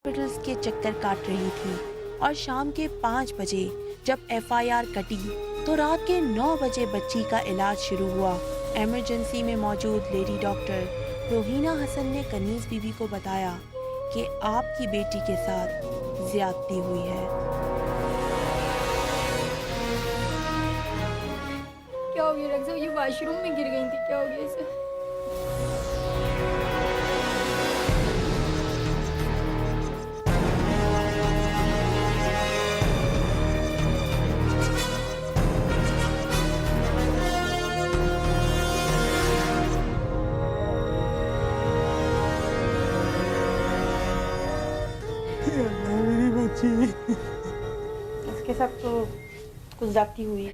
Hospitals के चक्कर काट रही थी और शाम के 5 बजे जब एफआईआर कटी तो रात के 9 बजे बच्ची का इलाज शुरू हुआ। इमरजेंसी में मौजूद लेडी डॉक्टर रोहीना हसन ने कनीज बीबी को बताया कि आपकी बेटी के साथ ज्यादती हुई है। क्या हो गया डॉक्टर साहब? ये वॉशरूम में गिर गई थी, क्या हो गया इसे? मेरी बच्ची इसके साथ तो कुछ ज्यादती हुई।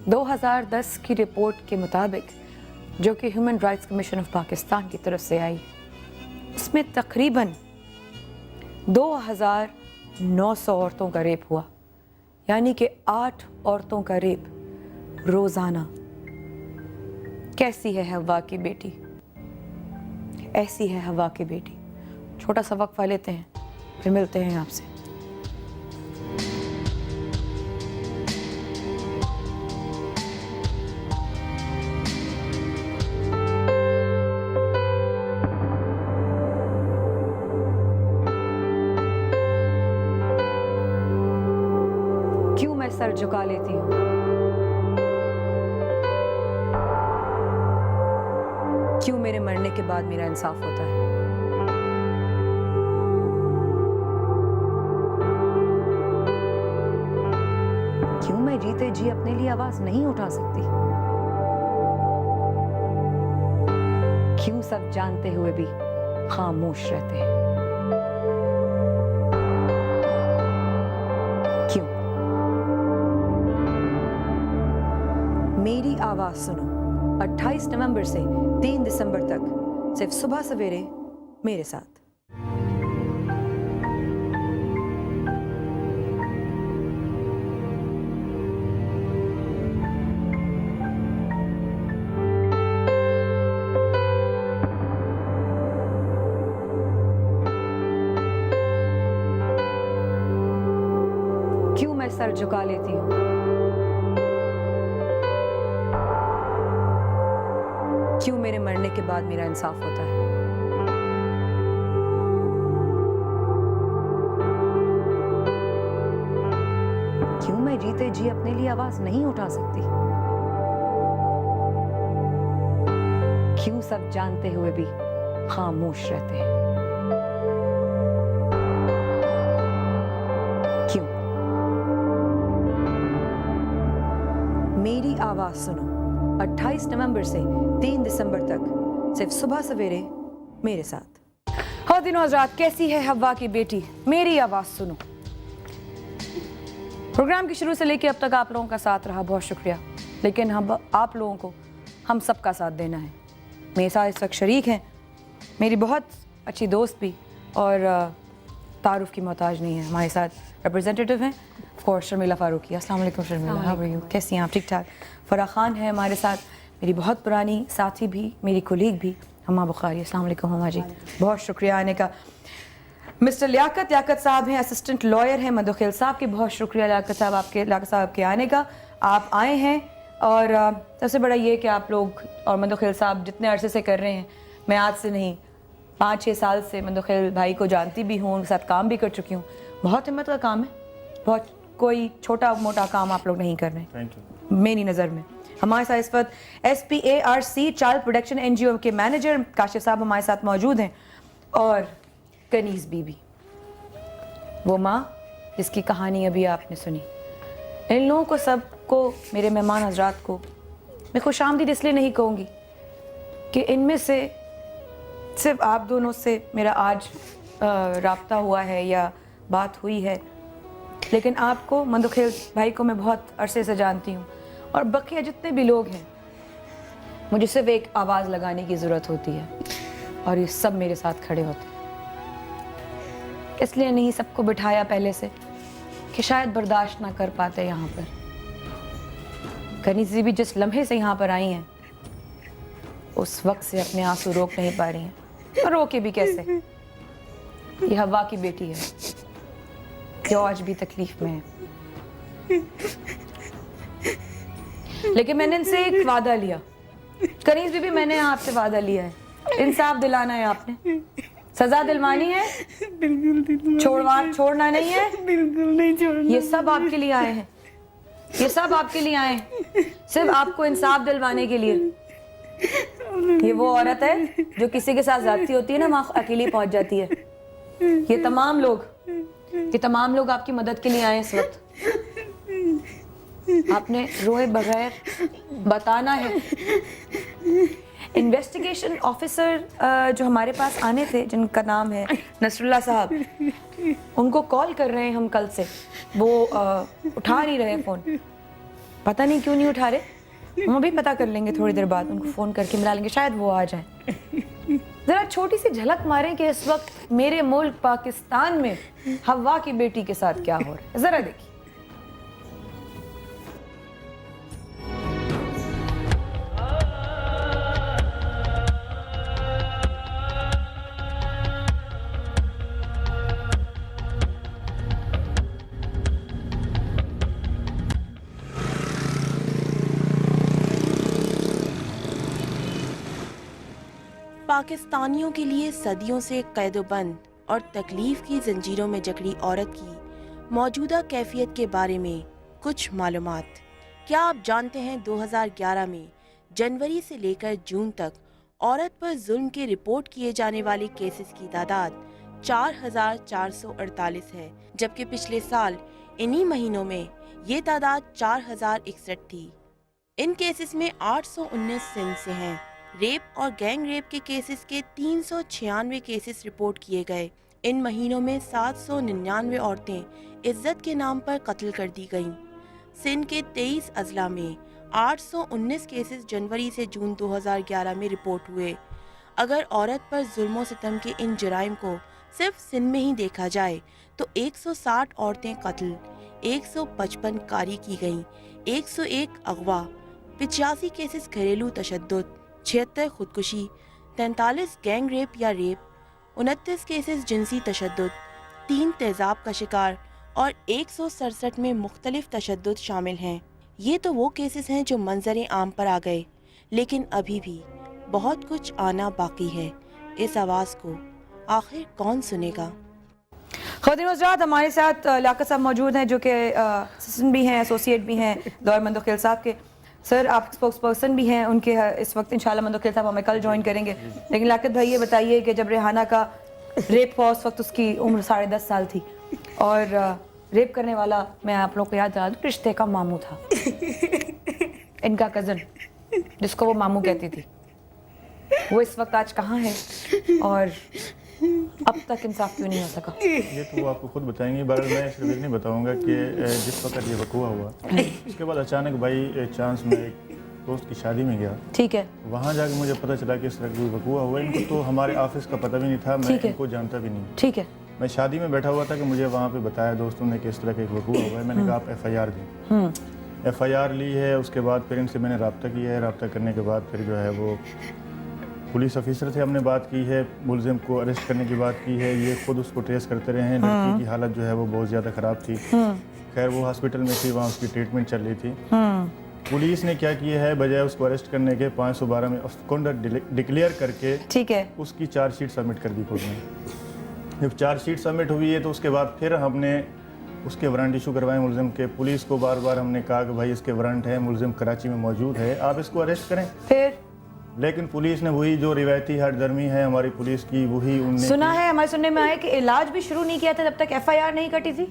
दो 2010 की रिपोर्ट के मुताबिक जो कि human rights commission of Pakistan की तरफ से आई, उसमें तकरीबन 2900 औरतों का रेप हुआ, यानी कि 8 औरतों का रेप रोज़ाना। कैसी है हवा की बेटी, ऐसी है हवा की बेटी। छोटा सा वक्फा लेते हैं, फिर मिलते हैं आपसे। क्यों मैं सर झुका लेती हूँ, क्यों मेरे मरने के बाद मेरा इंसाफ होता है, क्यों मैं जीते जी अपने लिए आवाज नहीं उठा सकती, क्यों सब जानते हुए भी खामोश रहते हैं, क्यों? मेरी आवाज सुनो 28 नवंबर से 3 दिसंबर तक, सिर्फ सुबह सवेरे मेरे साथ। क्यों मैं सर झुका लेती हूँ, क्यों मेरे मरने के बाद मेरा इंसाफ होता है, क्यों मैं जीते जी अपने लिए आवाज नहीं उठा सकती, क्यों सब जानते हुए भी खामोश रहते हैं, क्यों? मेरी आवाज सुनो 28 नवंबर से 3 दिसंबर तक, सिर्फ सुबह सवेरे मेरे साथ। हो दिनों हज़रात, कैसी है हवा की बेटी, मेरी आवाज़ सुनो। प्रोग्राम की शुरू से लेकर अब तक आप लोगों का साथ रहा, बहुत शुक्रिया। लेकिन हम आप लोगों को हम सबका साथ देना है। मेरे साथ इस वक्त शरीक हैं मेरी बहुत अच्छी दोस्त भी और तारुफ की मोहताज नहीं है, हमारे साथ रिप्रेजेंटेटिव हैं और शर्मिला फारूकी। अस्सलाम वालेकुम शर्मिला, हाउ आर यू, कैसी हैं आप? ठीक ठाक। फरा खान है हमारे साथ, मेरी बहुत पुरानी साथी भी, मेरी कोलीग भी, हमा बुखारी। अस्सलाम वालेकुम हमा जी, बहुत शुक्रिया आने का। मिस्टर लियाकत साहब हैं, असिस्टेंट लॉयर हैं मधुखिल साहब के, बहुत शुक्रिया लियाकत साहब के आने का। आप आए हैं और सबसे बड़ा ये कि आप लोग और मधुखिल साहब जितने अरसे से कर रहे हैं, मैं आज से नहीं 5-6 साल से मंदोखेल भाई को जानती भी हूँ, उनके साथ काम भी कर चुकी हूँ। बहुत हिम्मत का काम है, बहुत कोई छोटा मोटा काम आप लोग नहीं कर रहे थैंक यू। मेरी नज़र में। हमारे साथ इस वक्त SPARC चाइल्ड प्रोटेक्शन NGO के मैनेजर काशिफ साहब हमारे साथ मौजूद हैं, और कनीज़ बीबी, वो माँ जिसकी कहानी अभी आपने सुनी। इन लोगों को सबको, मेरे मेहमान हजरात को मैं खुशामदीद इसलिए नहीं कहूँगी कि इनमें से सिर्फ आप दोनों से मेरा आज राब्ता हुआ है या बात हुई है, लेकिन आपको, मंदोखेल भाई को मैं बहुत अरसे से जानती हूँ, और बकिया जितने भी लोग हैं, मुझे सिर्फ एक आवाज़ लगाने की ज़रूरत होती है और ये सब मेरे साथ खड़े होते हैं। इसलिए नहीं सबको बिठाया पहले से कि शायद बर्दाश्त ना कर पाते यहाँ पर। कनीज़ी भी जिस लम्हे से यहाँ पर आई हैं, उस वक्त से अपने आंसू रोक नहीं पा रही हैं, और रोके भी कैसे। ये हवा की बेटी है जो आज भी तकलीफ में है, लेकिन मैंने इनसे एक वादा लिया, कनीज़ भी मैंने आपसे वादा लिया है, इंसाफ दिलाना है आपने, सजा दिलवानी है, बिल्कुल छोड़ना नहीं है, बिल्कुल नहीं छोड़ना। ये सब आपके लिए आए हैं, ये सब आपके लिए आए हैं, सिर्फ आपको इंसाफ दिलवाने के लिए। ये वो औरत है जो किसी के साथ ज्यादती होती है ना, वहाँ अकेली पहुंच जाती है। ये तमाम लोग आपकी मदद के लिए आए इस वक्त। आपने रोए बगैर बताना है। इन्वेस्टिगेशन ऑफिसर जो हमारे पास आने थे, जिनका नाम है नसरुल्लाह साहब, उनको कॉल कर रहे हैं हम कल से, वो उठा नहीं रहे फ़ोन, पता नहीं क्यों नहीं उठा रहे। हम अभी पता कर लेंगे, थोड़ी देर बाद उनको फ़ोन करके मिला लेंगे, शायद वो आ जाएं। ज़रा छोटी सी झलक मारें कि इस वक्त मेरे मुल्क पाकिस्तान में हवा की बेटी के साथ क्या हो रहा है, ज़रा देखिए। पाकिस्तानियों के लिए सदियों से कैदोबंद और तकलीफ की जंजीरों में जकड़ी औरत की मौजूदा कैफियत के बारे में कुछ मालूमात। क्या आप जानते हैं 2011 में जनवरी से लेकर जून तक औरत पर जुल्म के रिपोर्ट किए जाने वाले केसेस की तादाद 4,448 है, जबकि पिछले साल इन्हीं महीनों में ये तादाद 4,061 थी। इन केसेस में 819 सिंध से हैं। रेप और गैंग रेप के केसेस के 396 केसेस रिपोर्ट किए गए। इन महीनों में 799 औरतें इज्जत के नाम पर कत्ल कर दी गईं। सिंध के 23 अजला में 819 केसेस जनवरी से जून 2011 में रिपोर्ट हुए। अगर औरत पर जुल्म सितम के इन जुराइम को सिर्फ सिंध में ही देखा जाए तो 160 औरतें कत्ल, 155 कारी की गईं, 101 अगवा, 85 केसेस घरेलू तशद्दुद, 76 खुदकुशी, 43 गैंग रेप या रेप, 29 केसेस जिनसी तशद्दुद, 3 तेजाब का शिकार और 167 में मुख्तलिफ तशद्दुद शामिल हैं। ये तो वो केसेस हैं जो मंजर आम पर आ गए, लेकिन अभी भी बहुत कुछ आना बाकी है। इस आवाज़ को आखिर कौन सुनेगा? ख़वातीन हज़रात, हमारे साथ लियाकत साहब मौजूद हैं, जो कि असिस्टेंट भी हैं, एसोसिएट भी हैं दौर मंदोखेल साहब के। सर, आप स्पोक्स पर्सन भी हैं उनके, इस वक्त इंशाल्लाह मंदोखेल साहब हमें कल ज्वाइन करेंगे। लेकिन लियाकत भाई, ये बताइए कि जब रेहाना का रेप हुआ उस वक्त उसकी उम्र 10.5 साल थी, और रेप करने वाला, मैं आप लोग को याद दिला दूं, रिश्ते का मामू था, इनका कज़न, जिसको वो मामू कहती थी। वो इस वक्त आज कहाँ है और अब तक इंसाफ क्यों नहीं हो सका? ये तो वो आपको खुद बताएंगे। बहरहाल मैं सिर्फ इतनी बताऊंगा कि जिस वक्त ये वकूआ हुआ, उसके बाद अचानक भाई चांस में एक दोस्त की शादी में गया। ठीक है। वहाँ जाकर मुझे पता चला कि इस तरह कोई वकूआ हुआ। इनको तो हमारे ऑफिस का पता भी नहीं था, मैं इनको जानता भी नहीं। ठीक है। मैं शादी में बैठा हुआ था कि मुझे वहाँ पे बताया दोस्तों ने कि इस तरह का एक वकूआ हुआ है। मैंने कहा आप FIR दें। FIR ली है। उसके बाद फिर इनसे मैंने रब्ता किया है। रब्ता करने के बाद फिर जो है वो पुलिस ऑफिसर से हमने बात की है, मुलजिम को अरेस्ट करने की बात की है। ये खुद उसको ट्रेस करते रहे हैं। लड़की की हालत जो है वो बहुत ज़्यादा ख़राब थी। खैर वो हॉस्पिटल में थी, वहाँ उसकी ट्रीटमेंट चल रही थी। पुलिस ने क्या किया है, बजाय उसको अरेस्ट करने के 512 में कॉन्डक्ट डिक्लेयर करके ठीक है, उसकी चार्जशीट सबमिट कर दी कोर्ट में। जब चार्जशीट सबमिट हुई है तो उसके बाद फिर हमने उसके वारंट इशू करवाए मुलजिम के। पुलिस को बार बार हमने कहा कि भाई इसके वारंट है, मुलजिम कराची में मौजूद है, आप इसको अरेस्ट करें। फिर लेकिन पुलिस ने वही जो रिवायती हरदर्मी है हमारी पुलिस की, वही उनने सुना है, हमारे सुनने में आया कि इलाज भी शुरू नहीं किया था जब तक FIR नहीं कटी थी।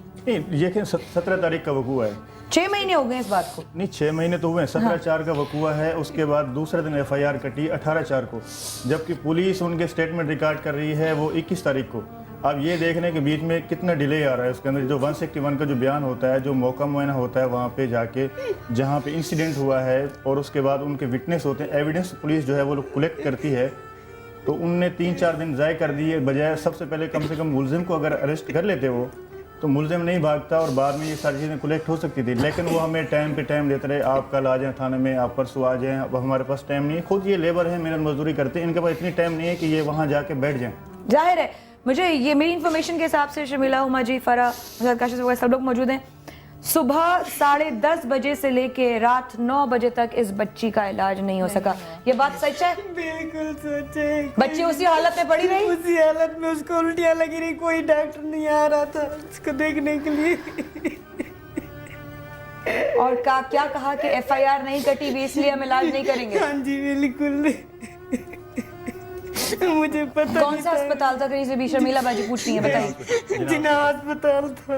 ये 17 तारीख का वकूआ है। 6 महीने हो गए इस बात को। नहीं 6 महीने तो हुए हैं, 17/4 का वकूआ है। उसके बाद दूसरे दिन FIR कटी 18/4 को, जबकि पुलिस उनके स्टेटमेंट रिकॉर्ड कर रही है वो 21 तारीख को। अब ये देखने के बीच में कितना डिले आ रहा है उसके अंदर। जो 161 का जो बयान होता है, जो मौका मुआयना होता है वहाँ पे जाके जहाँ पे इंसिडेंट हुआ है, और उसके बाद उनके विटनेस होते हैं, एविडेंस पुलिस जो है वो कलेक्ट करती है, तो उनने 3-4 दिन ज़ाय कर दिए। बजाय सबसे पहले कम से कम मुलजिम को अगर अरेस्ट कर लेते वो, तो मुलजिम नहीं भागता और बाद में ये सारी चीज़ें कलेक्ट हो सकती थी। लेकिन वो हमें टाइम पे टाइम देते रहे, आप कल आ जाएं थाने में, आप परसों आ जाएं। अब हमारे पास टाइम नहीं है, खुद ये लेबर है, मेहनत मजदूरी करते हैं, इनके पास इतनी टाइम नहीं है कि ये वहाँ जाके बैठ जाएं। जाहिर है, मुझे ये मेरी इन्फॉर्मेशन के हिसाब से शर्मिला, हुमा जी, फरा, काशिफ वगैरह सब लोग मौजूद हैं। सुबह 10:30 बजे से लेके रात 9 बजे तक इस बच्ची का इलाज नहीं हो सका। ये बात सच है? बिल्कुल सच है। बच्ची उसी हालत में पड़ी रही? उसी हालत में, उसको उल्टियाँ लगी रही, कोई डॉक्टर नहीं आ रहा था उसको देखने के लिए। और क्या कहा कि FIR नहीं कटी भी इसलिए हम इलाज नहीं करेंगे? हाँ जी बिल्कुल। मुझे पता कौन सा अस्पताल था? कहीं से भी शर्मिला बाजी पूछ रही है, बताइए। जिना अस्पताल था।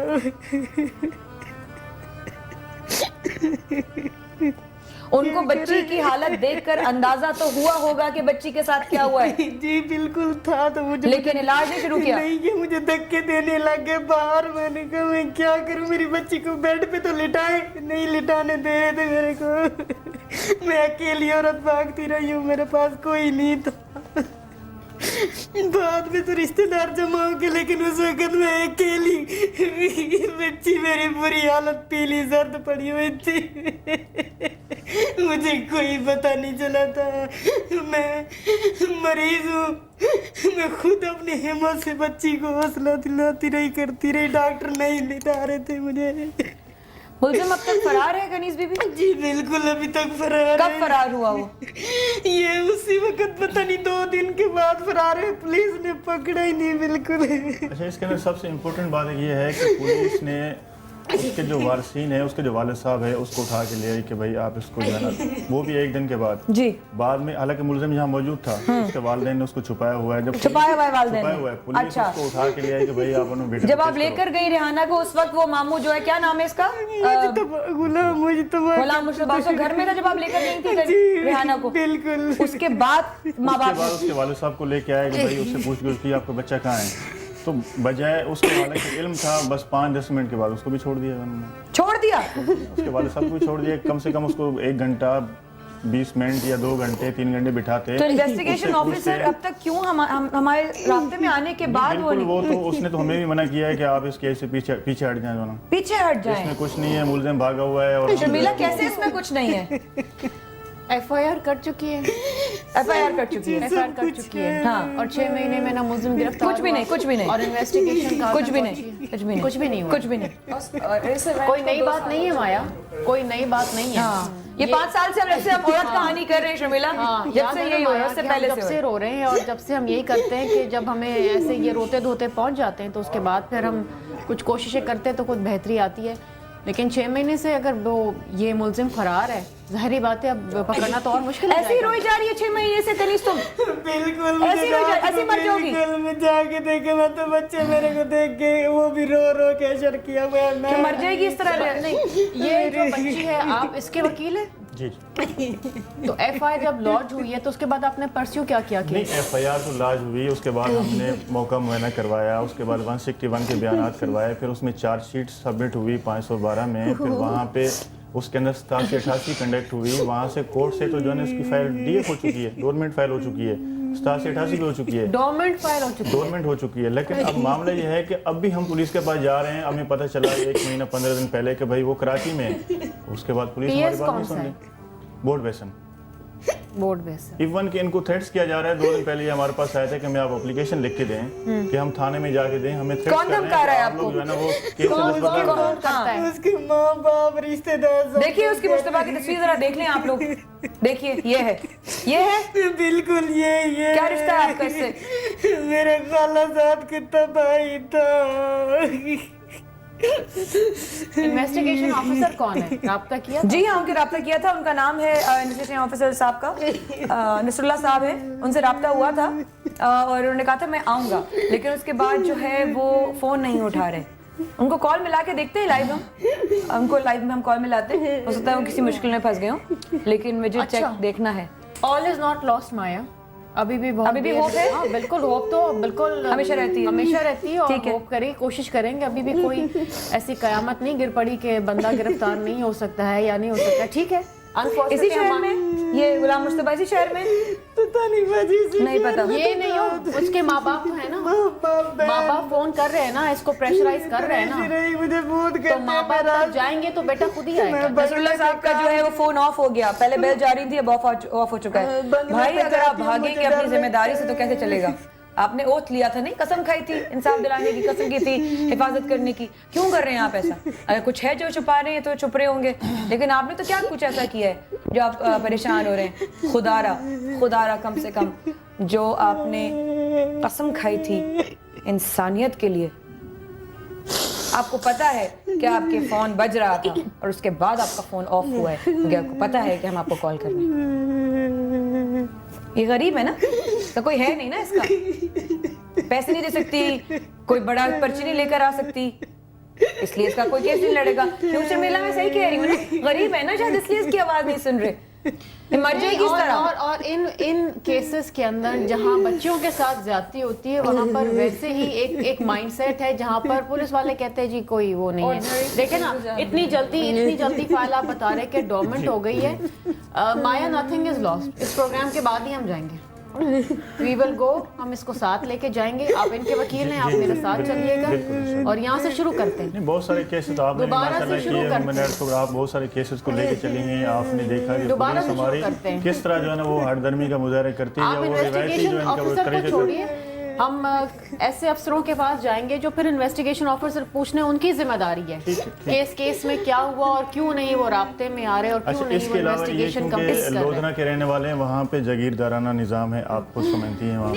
उनको बच्ची की हालत देखकर अंदाजा तो हुआ होगा कि बच्ची के साथ क्या हुआ है। जी बिल्कुल था, तो मुझे लेकिन इलाज नहीं शुरू किया? नहीं किया, मुझे धक्के देने लगे बाहर। मैंने कहा मैं क्या करूं, मेरी बच्ची को बेड पे तो लिटाए, नहीं लिटाने दे रहे थे मेरे को। मैं अकेली औरत भागती रही हूँ, मेरे पास कोई नहीं था। बाद में तो रिश्तेदार जमा हो के, लेकिन उस वक्त मैं अकेली, बच्ची मेरी बुरी हालत, पीली जर्द पड़ी हुई थी। मुझे कोई पता नहीं चला था, मैं मरीज हूँ। मैं खुद अपनी हिम्मत से बच्ची को हौसला दिलाती रही, करती रही, डॉक्टर नहीं लिटा रहे थे मुझे। मुलजिम अब तक फरार है कनीज बीबी? जी बिल्कुल, अभी तक फरार कब है। फरार हुआ वो? ये उसी वक्त, पता नहीं 2 दिन के बाद फरार है, पुलिस ने पकड़ा ही नहीं बिल्कुल। अच्छा, इसके अंदर सबसे इम्पोर्टेंट बात ये है कि पुलिस ने उसके जो वारसीन है, उसके जो वालिद साहब है, उसको उठा के ले आई कि भाई आप इसको जो है ना, वो भी 1 दिन के बाद। जी। बाद में हालांकि मुलजिम यहाँ मौजूद था, उसके वालिदैन ने उसको छुपाया हुआ है। जब छुपाया हुआ है वालिदैन ने? छुपाया हुआ है। पुलिस अच्छा। उसको उठा के ले आई कि भाई आप उन्हें बेटा जब आप लेकर गई रेहाना को, उस वक्त वो मामू जो है, क्या नाम है इसका, गुलाम मुश्तबा, उसको घर में था जब आप लेकर गई थी रेहाना को? बिल्कुल। उसके बाद माँ बाप उसके वालिद साहब को लेके आए कि भाई उससे पूछ की आपका बच्चा कहाँ है, तो बजाय उसके वाले को इल्म था, बस 5-10 मिनट के बाद उसको भी छोड़ दिया उन्होंने। छोड़ दिया? उसके वाले साहब को भी छोड़ दिया। कम से कम उसको 1 घंटा 20 मिनट या 2 घंटे 3 घंटे बिठाते। तो इन्वेस्टिगेशन ऑफिसर अब तक क्यों हमारे रास्ते में आने के बाद बिल्कुल, वो तो उसने तो हमें भी मना किया है कि आप इस केस से पीछे हट जाएं दोनों। पीछे हट जाएं? इसमें कुछ नहीं है, मुलजिम भागा हुआ है। और शर्मिला कैसे इसमें कुछ नहीं है? FIR कर चुकी है, FIR कर चुकी है। FIR कर चुकी है। हाँ। और 6 महीने में ना मुलजिम गिरफ्तार कुछ भी नहीं, कुछ भी नहीं। और इन्वेस्टिगेशन का कुछ भी नहीं, कुछ भी नहीं, कुछ भी नहीं हुआ। कुछ भी नहीं। कोई नई बात नहीं है माया, कोई नई बात नहीं है। ये 5 साल से हम औरत कहानी कर रहे हैं शर्मिला, जब से यही हो रहा है, उससे पहले जब से रो रहे हैं, और जब से हम यही करते हैं कि जब हमें ऐसे ये रोते धोते पहुंच जाते हैं, तो उसके बाद फिर हम कुछ कोशिशें करते हैं तो कुछ बेहतरी आती है। लेकिन 6 महीने से अगर वो ये मुलजिम फरार है, ज़ाहिरी बात है अब पकड़ना तो और मुश्किल है। ऐसे ही रोई जा रही है 6 महीने से कनीज तुम? बिल्कुल। ऐसी मर जाओगी? बिल्कुल, मैं जाके देखे, मैं तो बच्चे मेरे को देख के वो भी रो रो के शर किया हुआ, मैं मर जाएगी इस तरह? नहीं, ये जो बच्ची है, आप इसके वकील हैं? जी। तो FIR जब लॉन्च हुई है तो उसके बाद आपने परस्यू क्या किया? नहीं, FIR तो लॉन्च हुई, उसके बाद हमने मौका मुआयना करवाया, उसके बाद 161 के बयान करवाए, फिर उसमें चार्जशीट सबमिट हुई 512 में, फिर वहाँ पे उसके अंदर 87-88 कंडक्ट हुई। वहाँ से कोर्ट से तो जो है उसकी फाइल DF हो चुकी है, डोरमेंट फाइल हो चुकी है, 87-88 भी हो चुकी है, डोरमेंट फाइल हो चुकी है, डोरमेंट हो चुकी है। लेकिन अब मामला ये है कि अब भी हम पुलिस के पास जा रहे हैं। हमें पता चला 1 महीना 15 दिन पहले कि भाई वो कराची में है। उसके बाद पुलिस हमारी बात नहीं सुन रही। बोर्ड बेसन बोर्ड बेस है। इवन कि इनको थ्रेट्स किया जा रहा है। 2 दिन पहले ये हमारे पास आया था कि हमें आप एप्लीकेशन लिख के दें कि हम थाने में जाके दें, हमें थ्रेट्स कौन धमका रहा है आप लोग आपको? जो है ना वो केस कौन करता है? उसके माँ बाप रिश्तेदार सब- देखिए उसकी मुश्तबा की तस्वीर जरा देख लें आप लोग। देखिए ये है बिल्कुल ये क्या रिश्ता है आपका इससे? मेरे खाला साथ कितना भाई था। इन्वेस्टिगेशन ऑफिसर कौन है? राब्ता किया था? जी हाँ, उनके रब्ता किया था। उनका नाम है इन्वेस्टिगेशन ऑफिसर साहब का नसरुल्लाह साहब है। उनसे रब्ता हुआ था और उन्होंने कहा था मैं आऊँगा, लेकिन उसके बाद जो है वो फ़ोन नहीं उठा रहे। उनको कॉल मिला के देखते हैं लाइव हम, उनको लाइव में हम कॉल मिलाते हैं। हो सकता है वो किसी मुश्किल में फंस गए हों, लेकिन मुझे चेक देखना है। ऑल इज नॉट लॉस्ट माया, अभी भी होप है? हाँ बिल्कुल, होप तो बिल्कुल हमेशा रहती है। हमेशा रहती है और ठीक है। होप करें, कोशिश करेंगे। अभी भी कोई ऐसी कयामत नहीं गिर पड़ी कि बंदा गिरफ्तार नहीं हो सकता है या नहीं हो सकता है। ठीक है, इसी शहर में ये गुलाम मुस्तफा इसी शहर में पता नहीं बाजी से नहीं पता। ये नहीं हो, उसके माँ बाप तो है ना, माँ बाप फोन कर रहे हैं ना, इसको प्रेशराइज कर रहे हैं ना, नहीं मुझे बहुत तो करते माँ बाप तक जाएंगे तो बेटा खुद ही आएगा। नसरुल्लाह साहब का जो है वो फोन ऑफ हो गया। पहले बेल जा रही थी, अब ऑफ हो चुका है। भाई अगर आप भागेंगे अपनी जिम्मेदारी से तो कैसे चलेगा? आपने ओथ लिया था, नहीं कसम खाई थी, इंसाफ दिलाने की कसम की थी, हिफाजत करने की। क्यों कर रहे हैं आप ऐसा? अगर कुछ है जो छुपा रहे हैं तो छुप रहे होंगे, लेकिन आपने तो क्या कुछ ऐसा किया है जो आप परेशान हो रहे हैं? खुदारा कम से कम जो आपने कसम खाई थी इंसानियत के लिए, आपको पता है कि आपके फोन बज रहा था और उसके बाद आपका फोन ऑफ हुआ है क्योंकि आपको पता है कि हम आपको कॉल कर रहे हैं। ये गरीब है ना, तो कोई है नहीं ना इसका, पैसे नहीं दे सकती, कोई बड़ा पर्ची नहीं लेकर आ सकती, इसलिए इसका कोई केस नहीं लड़ेगा। क्यों शर्मिला, मैं सही कह रही हूँ ना? गरीब है ना शायद, इसलिए इसकी आवाज नहीं सुन रहे। मर जाएगी इस तरह। और इन केसेस के अंदर जहाँ बच्चों के साथ ज्यादती होती है, वहाँ पर वैसे ही एक माइंडसेट है जहाँ पर पुलिस वाले कहते हैं जी कोई वो नहीं है। देखे ना, इतनी जल्दी फाइल आप बता रहे कि डोरमेंट हो गई है। माया, नथिंग इज लॉस्ट। इस प्रोग्राम के बाद ही हम जाएंगे, वी विल गो, हम इसको साथ लेके जाएंगे। आप इनके वकील हैं, आप मेरे साथ चलिएगा और यहाँ से शुरू करते हैं। नहीं, बहुत सारे केसेस आपने माशाल्लाह किए, मैंने तो आप बहुत सारे केसेस को लेके चलेंगे। आपने देखा कि पुलिस हमारी किस तरह जो है ना वो हरदर्मी का मुजाहरा करती है, आप वो रिवायती जो इन्वेस्टिगेशन इनका वो ऑफिसर को तरीके छोड़िए, हम ऐसे अफसरों के पास जाएंगे जो फिर इन्वेस्टिगेशन ऑफिसर पूछने, उनकी जिम्मेदारी है केस में क्या हुआ और क्यों नहीं वो राब्ते में आ रहे और क्यों नहीं वो इसके अलावा ये इन्वेस्टिगेशन क्योंकि कंप्लीट कर लोधना के रहने वाले हैं, वहाँ पे जागीरदाराना निज़ाम है, आप खुद समझती हैं। वहाँ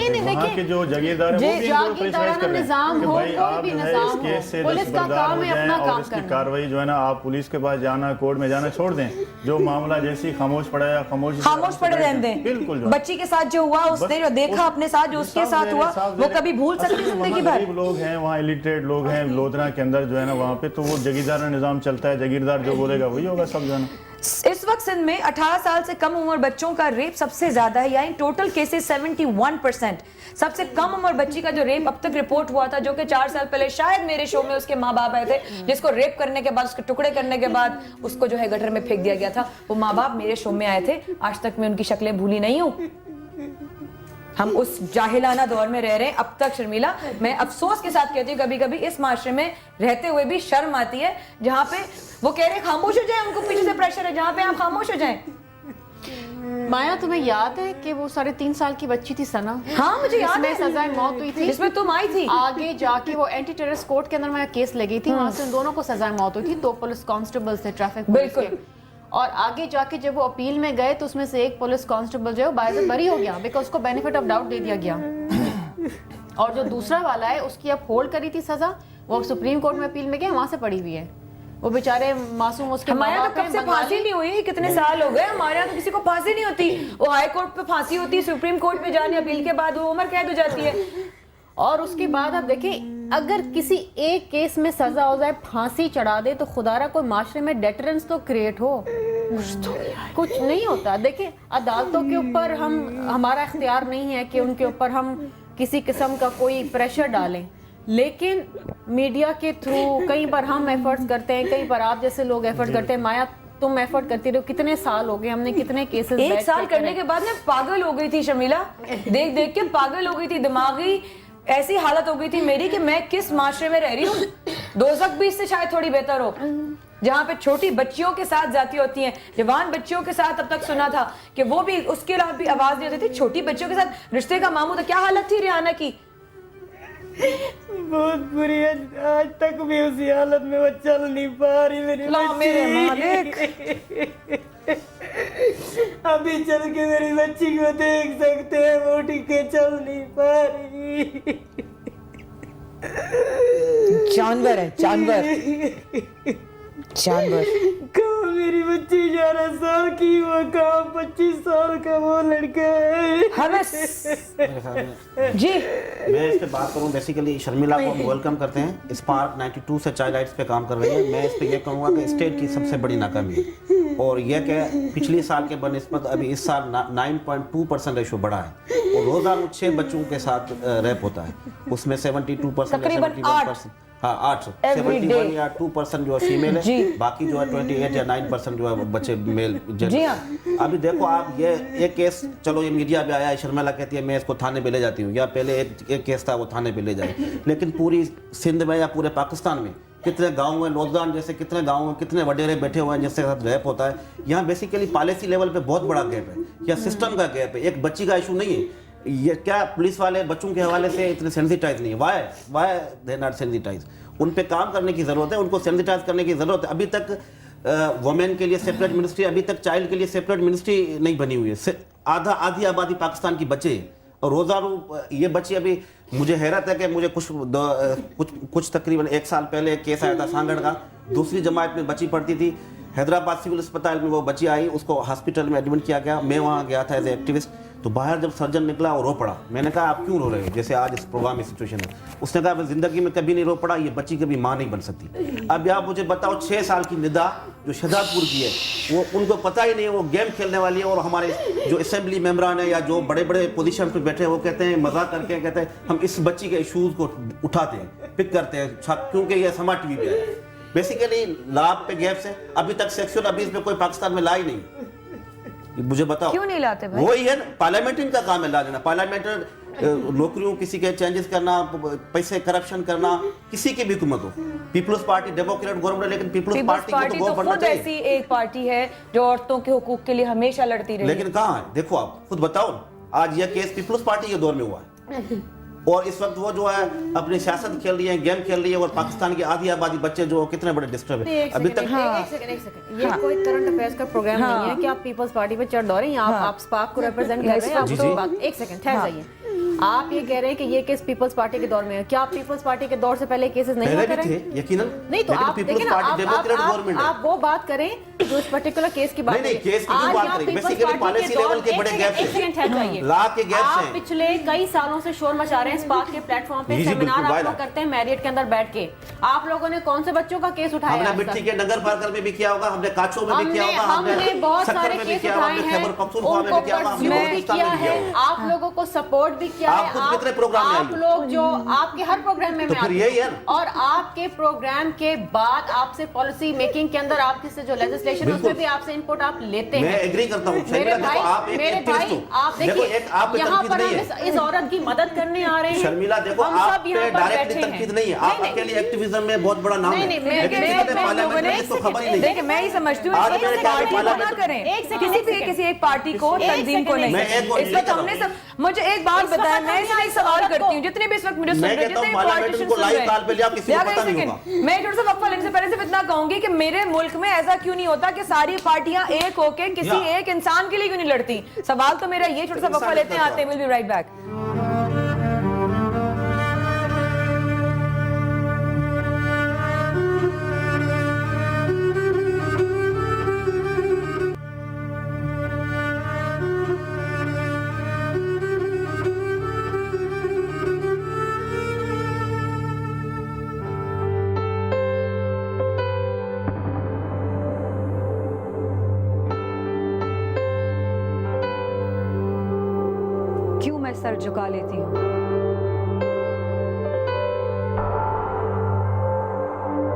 के जो जागीरदार हैं वो भी इनको प्रेशराइज कर रहे हैं कि भाई आप जो है इस केस से दस्तबरदार हो जाएं और इसकी कार्रवाई जो है ना आप पुलिस के पास जाना, कोर्ट में जाना छोड़ दें। जो मामला जैसे खामोश पड़ा है खामोश पड़े रहने दें। बिल्कुल, बच्ची के साथ जो हुआ, उसने जो देखा अपने साथ, जो उसके साथ हुआ, वो कभी भूल सकती जिंदगी भर। गरीब लोग हैं वहाँ, इलिटरेट लोग हैं लोधना के अंदर जो है ना वहाँ पे, तो वो जागीरदार निज़ाम चलता है, जागीरदार जो बोलेगा वही होगा सब जो है ना। इस वक्त सिंध में 18 साल से कम उम्र बच्चों का रेप सबसे ज्यादा है, यानी टोटल केसेस 71%। सबसे कम उम्र बच्ची का जो रेप अब तक रिपोर्ट हुआ था, जो कि 4 साल पहले शायद मेरे शो में उसके माँ बाप आए थे, जिसको रेप करने के बाद, उसके टुकड़े करने के बाद उसको जो है गटर में फेंक दिया गया था। वो माँ बाप मेरे शो में आए थे, आज तक मैं उनकी शक्लें भूली नहीं हूँ। हम उस जाहिलाना दौर में रह रहे हैं अब तक शर्मिला। मैं अफसोस के साथ कहती हूँ कभी कभी इस माशरे में रहते हुए भी शर्म आती है, जहाँ पे वो कह रहे हैं खामोश हो जाए, उनको पीछे से प्रेशर है, जहाँ पे आप खामोश हो जाएं। माया, तुम्हें याद है कि वो 3.5 साल की बच्ची थी सना? हाँ मुझे याद है, सजाए मौत हुई थी, जिसमें तुम आई थी। आगे जाके वो एंटी टेररिस्ट कोर्ट के अंदर मैं केस लगी थी, वहां से उन दोनों को सजाए मौत हुई थी। 2 पुलिस कांस्टेबल थे ट्रैफिक पुलिस के, और आगे जाके जब वो अपील में गए तो उसमें से एक पुलिस कांस्टेबल जो है बाइज़त बरी हो गया, बिकॉज उसको बेनिफिट ऑफ डाउट दे दिया गया। और जो दूसरा वाला है उसकी अब होल्ड करी थी सजा, वो सुप्रीम कोर्ट में अपील में गया, वहां से पड़ी हुई है। वो बेचारे मासूम, उसके हमारे यहाँ तो कब से फांसी नहीं हुई, कितने साल हो गए, हमारे यहाँ तो किसी को फांसी नहीं होती। वो हाई कोर्ट पे फांसी होती है, सुप्रीम कोर्ट में जाने अपील के बाद वो उम्र कैद हो जाती है। और उसके बाद आप देखें, अगर किसी एक केस में सजा हो जाए, फांसी चढ़ा दे, तो खुदारा कोई माशरे में डेटरेंस तो क्रिएट हो। कुछ नहीं होता। देखिए, अदालतों के ऊपर हमारा इख्तियार नहीं है कि उनके ऊपर हम किसी किस्म का कोई प्रेशर डालें, लेकिन मीडिया के थ्रू कई बार हम एफर्ट्स करते हैं, कई बार आप जैसे लोग एफर्ट्स करते हैं। माया, तुम एफर्ट करती रहो, कितने साल हो गए, हमने कितने केसेस 1 साल करने के बाद मैं पागल हो गई थी शर्मिला, देख देख के पागल हो गई थी। दिमागी ऐसी हालत हो गई थी मेरी कि मैं किस माशरे में रह रही हूँ। दोज़ख भी इससे शायद थोड़ी बेहतर हो। जहाँ पे छोटी बच्चियों के साथ जाती होती हैं, जवान बच्चियों के साथ अब तक सुना था कि वो भी उसके खिलाफ भी आवाज नहीं होती थी, छोटी बच्चियों के साथ रिश्ते का मामूल था। क्या हालत थी रिहाना की? बहुत बुरी है, आज तक भी उसी हालत में वो चल नहीं पा रही मेरी अल्लाह मेरे मालिक। अभी चल के मेरी बच्ची को देख सकते हैं, वो ठीक के चल नहीं पा रही। जानवर है, जानवर जानवर। कहाँ मेरी बच्ची 11 साल की, वो कहाँ 25 साल का वो लड़का है। हमें जी मैं इस पे बात करूं, बेसिकली शर्मिला को हम वेलकम करते हैं। स्पार्क 92 से चाइल्ड राइट्स पे काम कर रही है। मैं इस पे ये कहूँगा कि स्टेट की सबसे बड़ी नाकामी है, और यह कि पिछले साल के बनस्पत अभी इस साल 9.2% रेशो बढ़ा है, और रोजाना 6 बच्चों के साथ रैप होता है, उसमें 72% तकरीबन 71%, हाँ 8 Every 71 day। या 2% जो है फीमेल जी। है, बाकी जो है 28 या 9% जो है बच्चे मेल। जी हाँ। अभी देखो आप, ये एक केस, चलो ये मीडिया पे आया है, शर्मिला कहती है मैं इसको थाने पे ले जाती हूँ, या पहले एक केस था वो थाने पे ले जाए, लेकिन पूरी सिंध में या पूरे पाकिस्तान में कितने गाँव हैं, नौजवान जैसे कितने गाँव में कितने वडेरे बैठे हुए हैं जिसके साथ रैप होता है। यहाँ बेसिकली पॉलिसी लेवल पे बहुत बड़ा गैप है, या सिस्टम का गैप है। एक बच्ची का इशू नहीं है ये, क्या पुलिस वाले बच्चों के हवाले से इतने सेंसिटाइज नहीं है? Why they not sensitise? उन पे काम करने की जरूरत है, उनको सेंसिटाइज करने की जरूरत है। अभी तक वुमेन के लिए सेपरेट मिनिस्ट्री, अभी तक चाइल्ड के लिए सेपरेट मिनिस्ट्री नहीं बनी हुई है। आधी आबादी पाकिस्तान की बच्चे, और रोजाना ये बच्चे, अभी मुझे हैरत है कि मुझे कुछ तकरीबन 1 साल पहले एक केस आया था सांगड़ का, दूसरी जमात में बच्ची पढ़ती थी, हैदराबाद सिविल अस्पताल में वो बच्ची आई, उसको हॉस्पिटल में एडमिट किया गया। मैं वहाँ गया था एज ए एक्टिविस्ट, तो बाहर जब सर्जन निकला वो रो पड़ा। मैंने कहा आप क्यों रो रहे हो, जैसे आज इस प्रोग्राम में सिचुएशन है। उसने कहा मैं जिंदगी में कभी नहीं रो पड़ा, ये बच्ची कभी माँ नहीं बन सकती। अब आप मुझे बताओ, 6 साल की निदा जो शहजादपुर की है, वो उनको पता ही नहीं है वो गेम खेलने वाली है, और हमारे जो असेंबली मेंबरान है या जो बड़े बड़े पोजीशन पे बैठे हैं वो कहते हैं मजाक करके, कहते हैं हम इस बच्ची के इशूज को उठाते हैं, पिक करते हैं, क्योंकि ये समाज टीवी पे है। बेसिकली लाभ पे गैप से अभी तक सेक्सुअल अब्यूज पे कोई पाकिस्तान में ला ही नहीं। मुझे बताओ क्यों नहीं लाते भाई? वही है, पार्लियामेंटेरियन का काम है ला देना। पार्लियामेंटेरियन नौकरियों किसी के चेंजेस करना, पैसे करप्शन करना, किसी की भी हुकूमत हो। पीपल्स पार्टी डेमोक्रेट गवर्नमेंट है, लेकिन पीपल्स पार्टी को तो खुद ऐसी एक पार्टी है जो औरतों के हुकूक के लिए हमेशा लड़ती रही। लेकिन कहाँ है? देखो आप खुद बताओ, आज यह केस पीपल्स पार्टी के दौर में हुआ है, और इस वक्त वो जो है अपनी सियासत खेल रही है, गेम खेल रही है, और पाकिस्तान की आधी आबादी बच्चे जो कितने बड़े डिस्टर्ब है अभी तक। एक सेकंड, ये कोई करंट अफेयर्स का प्रोग्राम नहीं है कि आप पीपल्स पार्टी पे चढ़ दौड़े, आप स्पार्क को रिप्रेजेंट कर रहे हैं। आप तो बात, एक सेकंड ठहर जाइए। आप ये कह रहे हैं कि ये केस पीपल्स पार्टी के दौर में है, क्या आप पीपल्स पार्टी के दौर से पहले केसेस नहीं होते रहे? यकीनन नहीं, तो आप पीपल्स पार्टी डेमोक्रेट गवर्नमेंट है। आप वो बात करें जो इस पर्टिकुलर केस की बात नहीं, केस की क्यों बात करें? बेसिकली पॉलिसी लेवल के बड़े गैप हैं, ला के गैप आप हैं। पिछले कई सालों से शोर मचा रहे हैं स्पार्क के प्लेटफॉर्म पे, सेमिनार आप लोग करते हैं मैरियट के अंदर बैठ के। आप लोगों ने कौन से बच्चों का केस उठाया? हमने मिट्टी के नगर पार्कर में भी किया होगा, हमने काचो में भी किया होगा, हमने बहुत सारे केस उठाए हैं, उनको परस्यू भी किया है, आप लोगों को सपोर्ट भी किया है। आप कितने प्रोग्राम में आप लोग जो आपके हर प्रोग्राम में तो फिर यही है, और आपके प्रोग्राम के बाद आपसे पॉलिसी मेकिंग के अंदर आपके से जो लेजिस्लेशन है उसमें भी आपसे इनपुट आप लेते हैं। मैं एग्री करता हूं। मेरे भाई, आप देखिए यहाँ पर हम इस औरत की मदद करने आ रहे हैं। शर्मिला देखो, आप पे डायरेक्टली तनकीद नहीं है, आप अकेले एक्टिविज्म में बहुत बड़ा नाम है, लेकिन पार्लियामेंट में इसको खबर ही नहीं। देखिए मैं ही समझती हूँ किसी एक पार्टी को, तंजीम को नहीं। इस वक्त हमने सब, मुझे एक बात बताया, मैं इसलिए सवाल करती हूँ, जितने भी इस वक्त मुझे सुन रहे हैं, जितने पॉलिटिशियंस सुन रहे हैं, मैं थोड़ा सा वक्फा लेने से पहले सिर्फ इतना कहूंगी कि मेरे मुल्क में ऐसा क्यों नहीं होता कि सारी पार्टियां एक होके किसी एक इंसान के लिए क्यों नहीं लड़ती? सवाल तो मेरा ये, छोटा सा वक्फा लेते हैं, आते हैं, विल बी राइट बैक। क्यों मैं सर झुका लेती हूँ?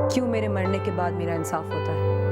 क्यों मेरे मरने के बाद मेरा इंसाफ होता है?